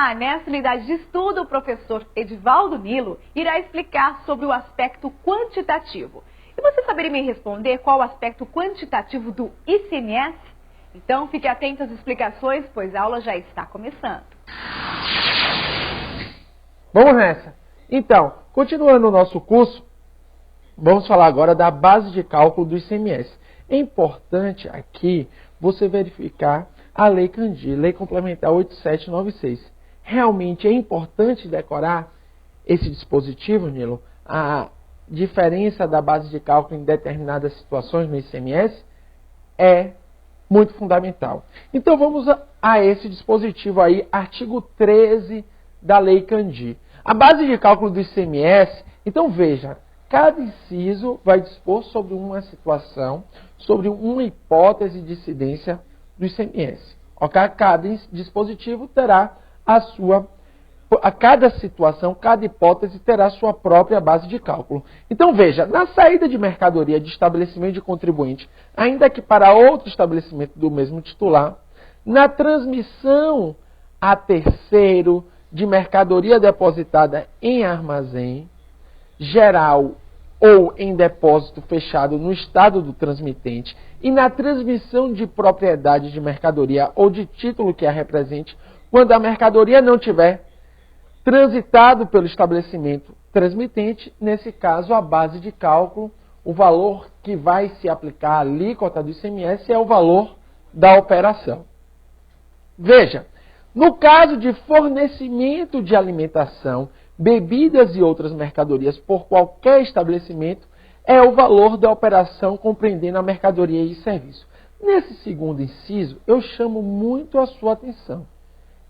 Olá, nessa unidade de estudo, o professor Edivaldo Nilo irá explicar sobre o aspecto quantitativo. E você saberia me responder qual o aspecto quantitativo do ICMS? Então fique atento às explicações, pois a aula já está começando. Vamos nessa! Então, continuando o nosso curso, vamos falar agora da base de cálculo do ICMS. É importante aqui você verificar a Lei Candir, Lei Complementar 8796. Realmente é importante decorar esse dispositivo, Nilo, a diferença da base de cálculo em determinadas situações no ICMS é muito fundamental. Então vamos a esse dispositivo aí, artigo 13 da Lei Candir. A base de cálculo do ICMS, então veja, cada inciso vai dispor sobre uma situação, sobre uma hipótese de incidência do ICMS. Okay? Cada dispositivo terá cada situação, cada hipótese terá sua própria base de cálculo. Então veja, na saída de mercadoria de estabelecimento de contribuinte, ainda que para outro estabelecimento do mesmo titular, na transmissão a terceiro de mercadoria depositada em armazém geral ou em depósito fechado no estado do transmitente e na transmissão de propriedade de mercadoria ou de título que a represente, quando a mercadoria não tiver transitado pelo estabelecimento transmitente, nesse caso a base de cálculo, o valor que vai se aplicar à alíquota do ICMS é o valor da operação. Veja, no caso de fornecimento de alimentação, bebidas e outras mercadorias por qualquer estabelecimento, é o valor da operação compreendendo a mercadoria e serviço. Nesse segundo inciso, eu chamo muito a sua atenção.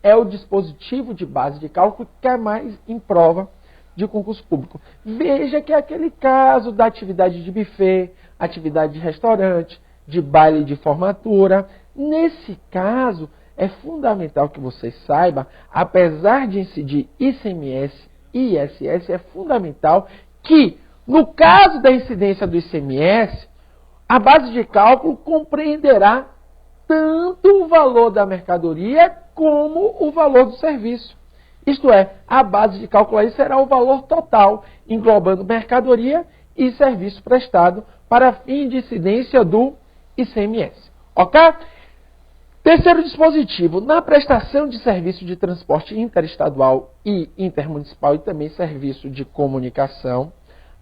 É o dispositivo de base de cálculo que é mais em prova de concurso público. Veja que é aquele caso da atividade de buffet, atividade de restaurante, de baile de formatura. Nesse caso, é fundamental que você saiba, apesar de incidir ICMS e ISS, é fundamental que, no caso da incidência do ICMS, a base de cálculo compreenderá tanto o valor da mercadoria como o valor do serviço. Isto é, a base de cálculo aí será o valor total, englobando mercadoria e serviço prestado para fim de incidência do ICMS. Ok? Terceiro dispositivo, na prestação de serviço de transporte interestadual e intermunicipal e também serviço de comunicação,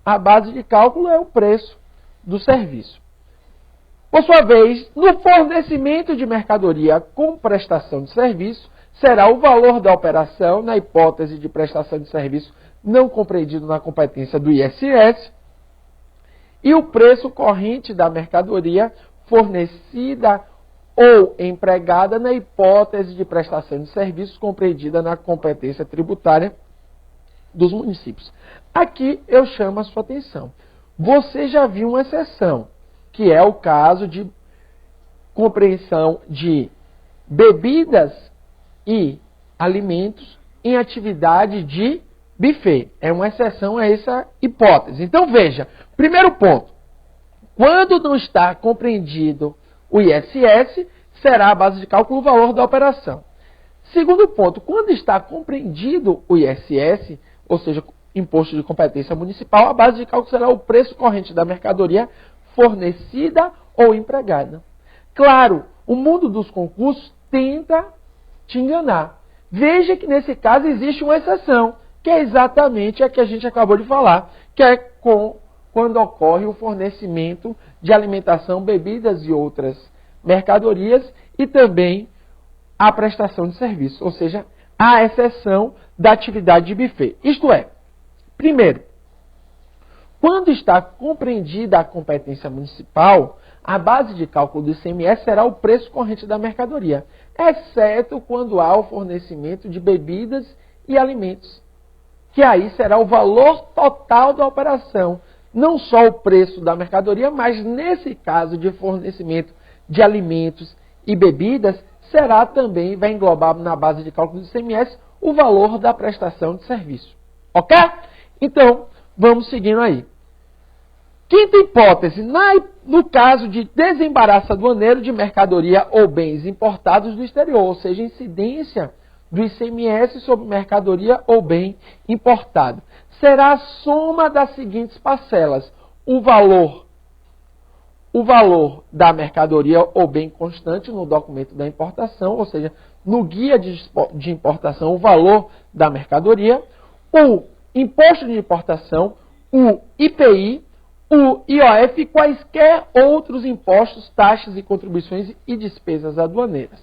a base de cálculo é o preço do serviço. Por sua vez, no fornecimento de mercadoria com prestação de serviço, será o valor da operação, na hipótese de prestação de serviço não compreendido na competência do ISS, e o preço corrente da mercadoria fornecida ou empregada na hipótese de prestação de serviços compreendida na competência tributária dos municípios. Aqui eu chamo a sua atenção. Você já viu uma exceção, que é o caso de compreensão de bebidas e alimentos em atividade de buffet. É uma exceção a essa hipótese. Então veja, primeiro ponto, quando não está compreendido o ISS, será a base de cálculo o valor da operação. Segundo ponto, quando está compreendido o ISS, ou seja, imposto de competência municipal, a base de cálculo será o preço corrente da mercadoria fornecida ou empregada. Claro, o mundo dos concursos tenta te enganar. Veja que nesse caso existe uma exceção, que é exatamente a que a gente acabou de falar, que é quando ocorre o fornecimento de alimentação, bebidas e outras mercadorias e também a prestação de serviço, ou seja, a exceção da atividade de buffet. Isto é, primeiro, quando está compreendida a competência municipal, a base de cálculo do ICMS será o preço corrente da mercadoria, exceto quando há o fornecimento de bebidas e alimentos, que aí será o valor total da operação, não só o preço da mercadoria, mas nesse caso de fornecimento de alimentos e bebidas, será também, vai englobar na base de cálculo do ICMS, o valor da prestação de serviço. Ok? Então, vamos seguindo aí. Quinta hipótese, no caso de desembaraço aduaneiro de mercadoria ou bens importados do exterior, ou seja, incidência do ICMS sobre mercadoria ou bem importado. Será a soma das seguintes parcelas. O valor da mercadoria ou bem constante no documento da importação, ou seja, no guia de importação, o valor da mercadoria, o imposto de importação, o IPI, o IOF e quaisquer outros impostos, taxas e contribuições e despesas aduaneiras.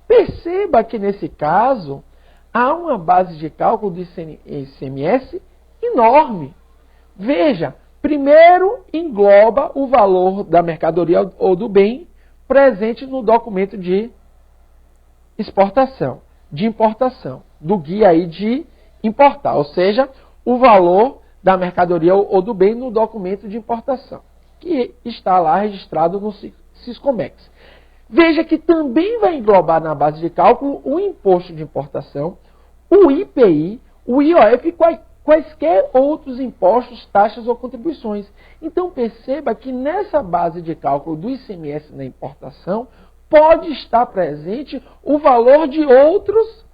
Perceba que, nesse caso, há uma base de cálculo do ICMS enorme. Veja, primeiro engloba o valor da mercadoria ou do bem presente no documento de exportação, de importação, do guia aí de importar, ou seja, o valor da mercadoria ou do bem no documento de importação, que está lá registrado no Siscomex. Veja que também vai englobar na base de cálculo o imposto de importação, o IPI, o IOF e quaisquer outros impostos, taxas ou contribuições. Então perceba que nessa base de cálculo do ICMS na importação pode estar presente o valor de outros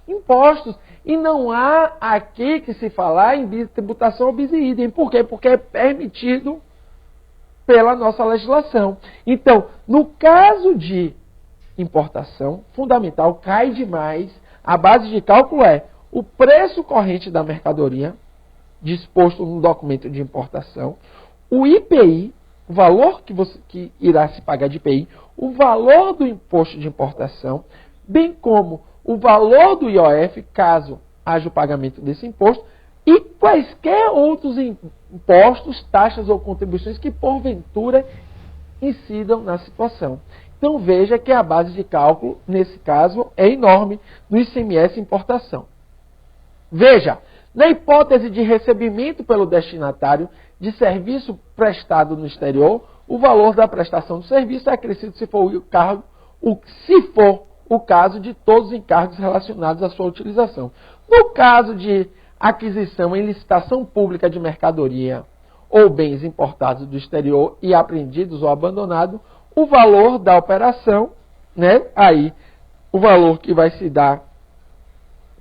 impostos. E não há aqui que se falar em tributação bis idem. Por quê? Porque é permitido pela nossa legislação. Então, no caso de importação, fundamental, cai demais. A base de cálculo é o preço corrente da mercadoria, disposto no documento de importação, o IPI, o valor que irá se pagar de IPI, o valor do imposto de importação, bem como o valor do IOF, caso haja o pagamento desse imposto, e quaisquer outros impostos, taxas ou contribuições que, porventura, incidam na situação. Então, veja que a base de cálculo, nesse caso, é enorme no ICMS importação. Veja, na hipótese de recebimento pelo destinatário de serviço prestado no exterior, o valor da prestação do serviço é acrescido se for o caso de todos os encargos relacionados à sua utilização. No caso de aquisição em licitação pública de mercadoria ou bens importados do exterior e apreendidos ou abandonados, o valor da operação, aí o valor que vai se dar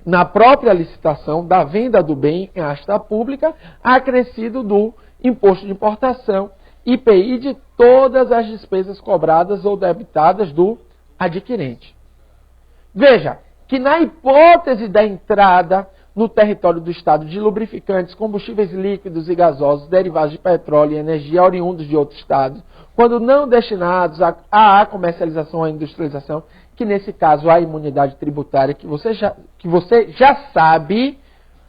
na própria licitação da venda do bem em asta pública, acrescido do imposto de importação, IPI de todas as despesas cobradas ou debitadas do adquirente. Veja que na hipótese da entrada no território do Estado de lubrificantes, combustíveis líquidos e gasosos, derivados de petróleo e energia oriundos de outros Estados, quando não destinados à comercialização ou à industrialização, que nesse caso a imunidade tributária, que você já sabe,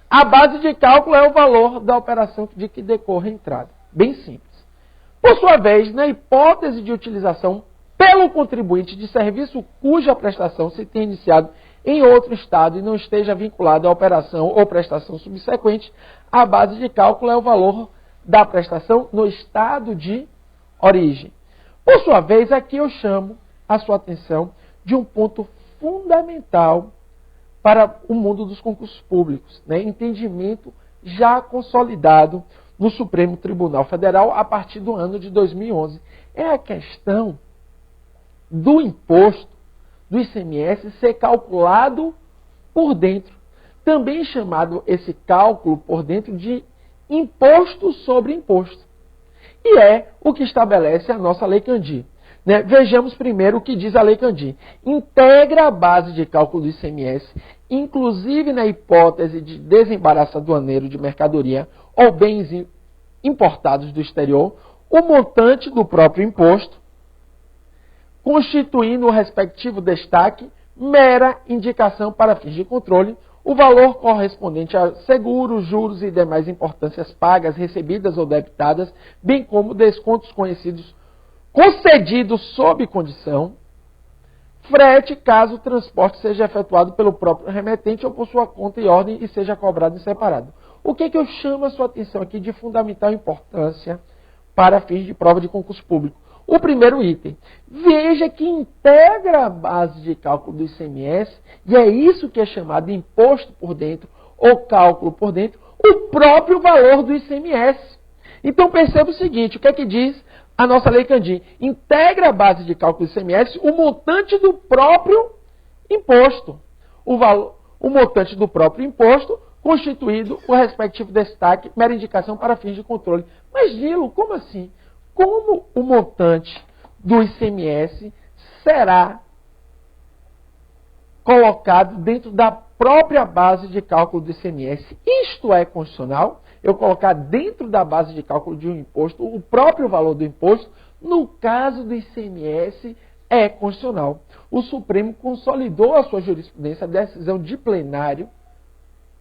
a base de cálculo é o valor da operação de que decorre a entrada. Bem simples. Por sua vez, na hipótese de utilização pelo contribuinte de serviço cuja prestação se tenha iniciado em outro Estado e não esteja vinculada à operação ou prestação subsequente, a base de cálculo é o valor da prestação no Estado de origem. Por sua vez, aqui eu chamo a sua atenção de um ponto fundamental para o mundo dos concursos públicos, entendimento já consolidado no Supremo Tribunal Federal a partir do ano de 2011. É a questão do imposto, do ICMS, ser calculado por dentro. Também chamado esse cálculo por dentro de imposto sobre imposto. E é o que estabelece a nossa Lei Candir. Vejamos primeiro o que diz a Lei Candir. Integra a base de cálculo do ICMS, inclusive na hipótese de desembaraço aduaneiro de mercadoria ou bens importados do exterior, o montante do próprio imposto, constituindo o respectivo destaque, mera indicação para fins de controle, o valor correspondente a seguros, juros e demais importâncias pagas, recebidas ou debitadas, bem como descontos concedidos sob condição, frete caso o transporte seja efetuado pelo próprio remetente ou por sua conta e ordem e seja cobrado em separado. O que eu chamo a sua atenção aqui de fundamental importância para fins de prova de concurso público? O primeiro item. Veja que integra a base de cálculo do ICMS, e é isso que é chamado de imposto por dentro, ou cálculo por dentro, o próprio valor do ICMS. Então perceba o seguinte, o que é que diz a nossa Lei Candir? Integra a base de cálculo do ICMS o montante do próprio imposto. o montante do próprio imposto, constituído o respectivo destaque, mera indicação para fins de controle. Mas, Nilo, como assim? Como o montante do ICMS será colocado dentro da própria base de cálculo do ICMS? Isto é constitucional? Eu colocar dentro da base de cálculo de um imposto o próprio valor do imposto? No caso do ICMS, é constitucional. O Supremo consolidou a sua jurisprudência, a decisão de plenário,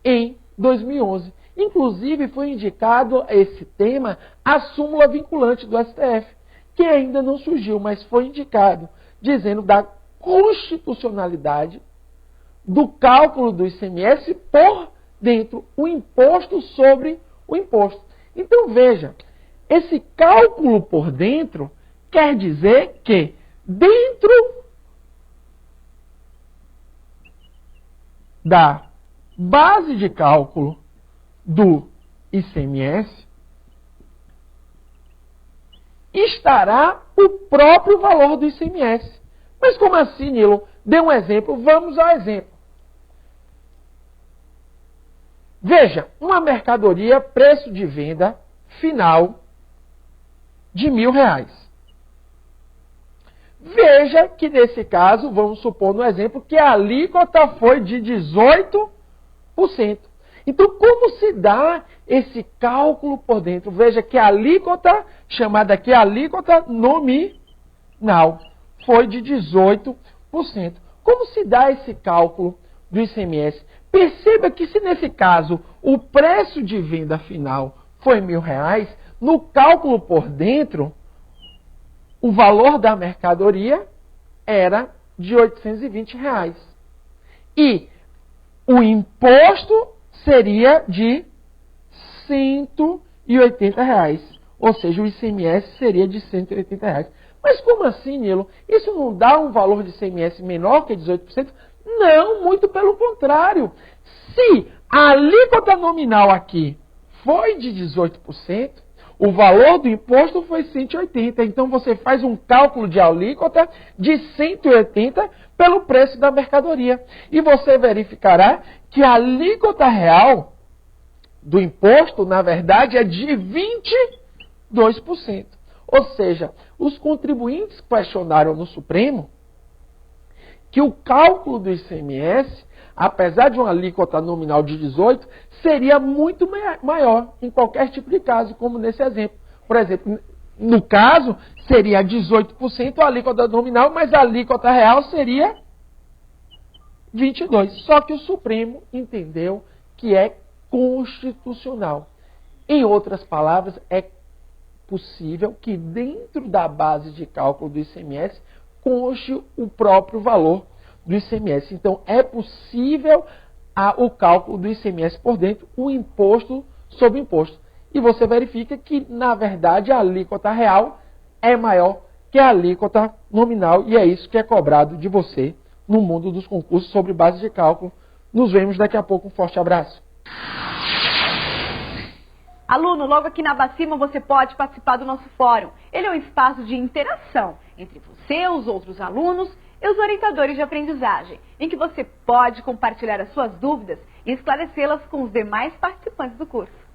em 2011. Inclusive, foi indicado esse tema à súmula vinculante do STF, que ainda não surgiu, mas foi indicado, dizendo da constitucionalidade do cálculo do ICMS por dentro, o imposto sobre o imposto. Então, veja, esse cálculo por dentro quer dizer que dentro da base de cálculo do ICMS estará o próprio valor do ICMS. Mas como assim, Nilo? Dê um exemplo, vamos ao exemplo. Veja, uma mercadoria, preço de venda final de R$1.000. Veja que nesse caso, vamos supor no exemplo, que a alíquota foi de 18%. Então, como se dá esse cálculo por dentro? Veja que a alíquota, chamada aqui alíquota nominal, foi de 18%. Como se dá esse cálculo do ICMS? Perceba que se nesse caso o preço de venda final foi R$1.000, no cálculo por dentro, o valor da mercadoria era de R$820. E o imposto seria de R$180. Ou seja, o ICMS seria de R$180. Mas como assim, Nilo? Isso não dá um valor de ICMS menor que 18%? Não, muito pelo contrário. Se a alíquota nominal aqui foi de 18%, o valor do imposto foi 180. Então você faz um cálculo de alíquota de 180 pelo preço da mercadoria. E você verificará que a alíquota real do imposto, na verdade, é de 22%. Ou seja, os contribuintes questionaram no Supremo que o cálculo do ICMS, apesar de uma alíquota nominal de 18%, seria muito maior em qualquer tipo de caso, como nesse exemplo. Por exemplo, no caso, seria 18% a alíquota nominal, mas a alíquota real seria 22%. Só que o Supremo entendeu que é constitucional. Em outras palavras, é possível que dentro da base de cálculo do ICMS conste o próprio valor do ICMS. Então, é possível o cálculo do ICMS por dentro, o imposto sobre imposto. E você verifica que, na verdade, a alíquota real é maior que a alíquota nominal, e é isso que é cobrado de você no mundo dos concursos sobre base de cálculo. Nos vemos daqui a pouco. Um forte abraço. Aluno, logo aqui na Abacima você pode participar do nosso fórum. Ele é um espaço de interação entre você, os outros alunos e os orientadores de aprendizagem, em que você pode compartilhar as suas dúvidas e esclarecê-las com os demais participantes do curso.